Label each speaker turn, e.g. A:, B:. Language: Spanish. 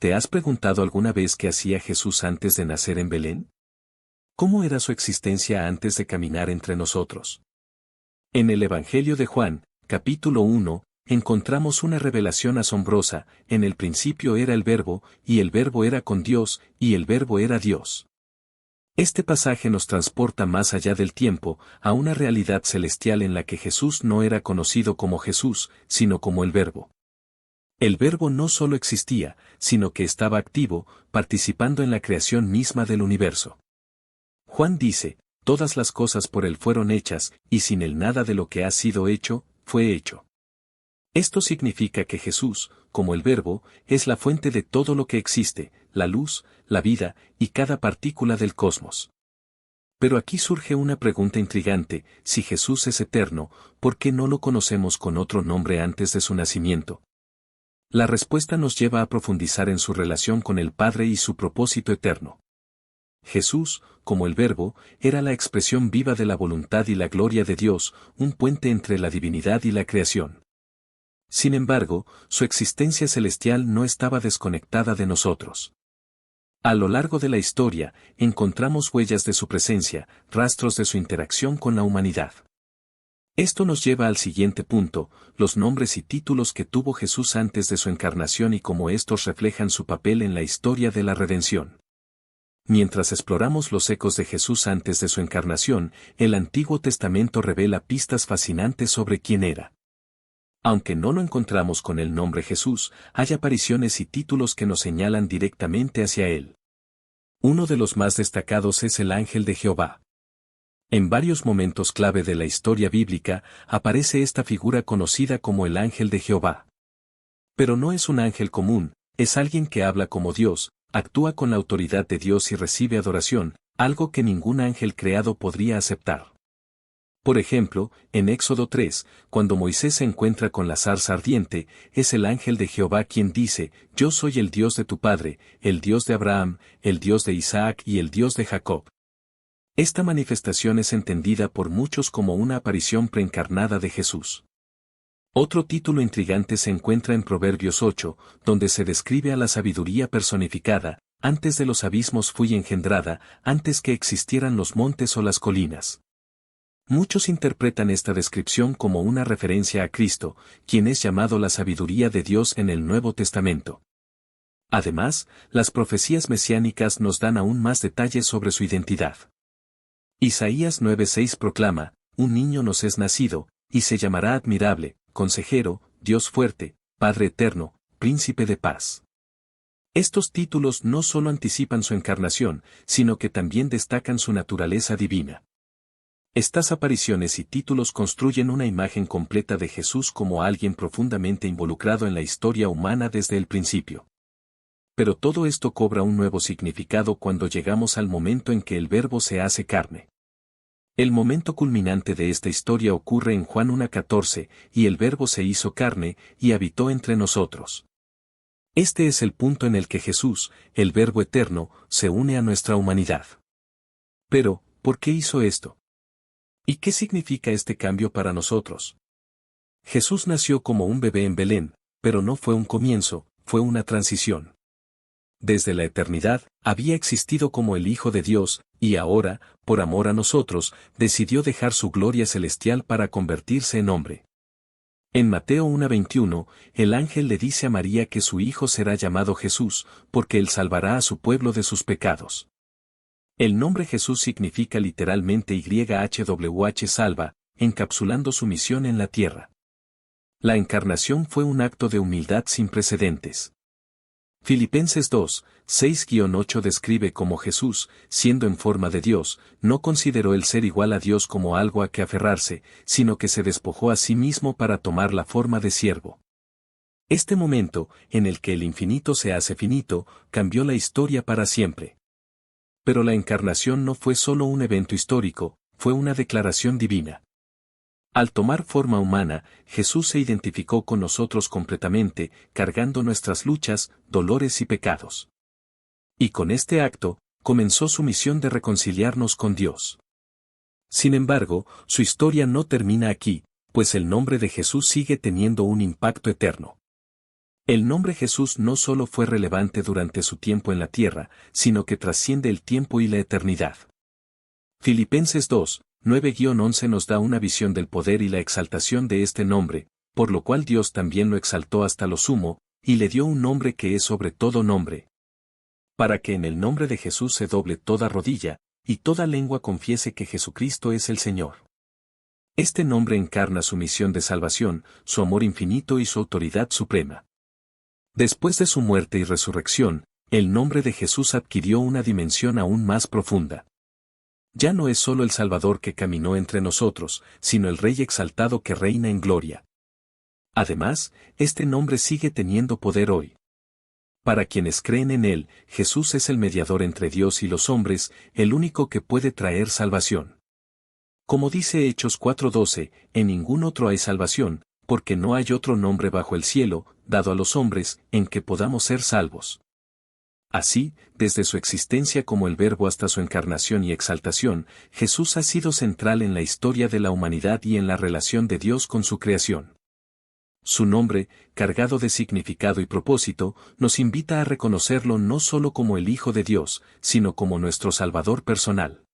A: ¿Te has preguntado alguna vez qué hacía Jesús antes de nacer en Belén? ¿Cómo era su existencia antes de caminar entre nosotros? En el Evangelio de Juan, capítulo 1, encontramos una revelación asombrosa: en el principio era el Verbo, y el Verbo era con Dios, y el Verbo era Dios. Este pasaje nos transporta más allá del tiempo, a una realidad celestial en la que Jesús no era conocido como Jesús, sino como el Verbo. El Verbo no solo existía, sino que estaba activo, participando en la creación misma del universo. Juan dice: todas las cosas por él fueron hechas, y sin él nada de lo que ha sido hecho, fue hecho. Esto significa que Jesús, como el Verbo, es la fuente de todo lo que existe, la luz, la vida, y cada partícula del cosmos. Pero aquí surge una pregunta intrigante: si Jesús es eterno, ¿por qué no lo conocemos con otro nombre antes de su nacimiento? La respuesta nos lleva a profundizar en su relación con el Padre y su propósito eterno. Jesús, como el Verbo, era la expresión viva de la voluntad y la gloria de Dios, un puente entre la divinidad y la creación. Sin embargo, su existencia celestial no estaba desconectada de nosotros. A lo largo de la historia, encontramos huellas de su presencia, rastros de su interacción con la humanidad. Esto nos lleva al siguiente punto: los nombres y títulos que tuvo Jesús antes de su encarnación y cómo estos reflejan su papel en la historia de la redención. Mientras exploramos los ecos de Jesús antes de su encarnación, el Antiguo Testamento revela pistas fascinantes sobre quién era. Aunque no lo encontramos con el nombre Jesús, hay apariciones y títulos que nos señalan directamente hacia él. Uno de los más destacados es el ángel de Jehová. En varios momentos clave de la historia bíblica, aparece esta figura conocida como el ángel de Jehová. Pero no es un ángel común, es alguien que habla como Dios, actúa con la autoridad de Dios y recibe adoración, algo que ningún ángel creado podría aceptar. Por ejemplo, en Éxodo 3, cuando Moisés se encuentra con la zarza ardiente, es el ángel de Jehová quien dice: yo soy el Dios de tu padre, el Dios de Abraham, el Dios de Isaac y el Dios de Jacob. Esta manifestación es entendida por muchos como una aparición preencarnada de Jesús. Otro título intrigante se encuentra en Proverbios 8, donde se describe a la sabiduría personificada: antes de los abismos fui engendrada, antes que existieran los montes o las colinas. Muchos interpretan esta descripción como una referencia a Cristo, quien es llamado la sabiduría de Dios en el Nuevo Testamento. Además, las profecías mesiánicas nos dan aún más detalles sobre su identidad. Isaías 9:6 proclama: un niño nos es nacido, y se llamará admirable, consejero, Dios fuerte, Padre eterno, príncipe de paz. Estos títulos no solo anticipan su encarnación, sino que también destacan su naturaleza divina. Estas apariciones y títulos construyen una imagen completa de Jesús como alguien profundamente involucrado en la historia humana desde el principio. Pero todo esto cobra un nuevo significado cuando llegamos al momento en que el Verbo se hace carne. El momento culminante de esta historia ocurre en Juan 1:14, y el Verbo se hizo carne, y habitó entre nosotros. Este es el punto en el que Jesús, el Verbo eterno, se une a nuestra humanidad. Pero, ¿por qué hizo esto? ¿Y qué significa este cambio para nosotros? Jesús nació como un bebé en Belén, pero no fue un comienzo, fue una transición. Desde la eternidad, había existido como el Hijo de Dios, y ahora, por amor a nosotros, decidió dejar su gloria celestial para convertirse en hombre. En Mateo 1:21, el ángel le dice a María que su hijo será llamado Jesús, porque él salvará a su pueblo de sus pecados. El nombre Jesús significa literalmente YHWH salva, encapsulando su misión en la tierra. La encarnación fue un acto de humildad sin precedentes. Filipenses 2, 6-8 describe cómo Jesús, siendo en forma de Dios, no consideró el ser igual a Dios como algo a que aferrarse, sino que se despojó a sí mismo para tomar la forma de siervo. Este momento, en el que el infinito se hace finito, cambió la historia para siempre. Pero la encarnación no fue solo un evento histórico, fue una declaración divina. Al tomar forma humana, Jesús se identificó con nosotros completamente, cargando nuestras luchas, dolores y pecados. Y con este acto, comenzó su misión de reconciliarnos con Dios. Sin embargo, su historia no termina aquí, pues el nombre de Jesús sigue teniendo un impacto eterno. El nombre Jesús no solo fue relevante durante su tiempo en la tierra, sino que trasciende el tiempo y la eternidad. Filipenses 2, 9-11 nos da una visión del poder y la exaltación de este nombre, por lo cual Dios también lo exaltó hasta lo sumo, y le dio un nombre que es sobre todo nombre. Para que en el nombre de Jesús se doble toda rodilla, y toda lengua confiese que Jesucristo es el Señor. Este nombre encarna su misión de salvación, su amor infinito y su autoridad suprema. Después de su muerte y resurrección, el nombre de Jesús adquirió una dimensión aún más profunda. Ya no es solo el Salvador que caminó entre nosotros, sino el Rey exaltado que reina en gloria. Además, este nombre sigue teniendo poder hoy. Para quienes creen en él, Jesús es el mediador entre Dios y los hombres, el único que puede traer salvación. Como dice Hechos 4:12, en ningún otro hay salvación, porque no hay otro nombre bajo el cielo, dado a los hombres, en que podamos ser salvos. Así, desde su existencia como el Verbo hasta su encarnación y exaltación, Jesús ha sido central en la historia de la humanidad y en la relación de Dios con su creación. Su nombre, cargado de significado y propósito, nos invita a reconocerlo no solo como el Hijo de Dios, sino como nuestro Salvador personal.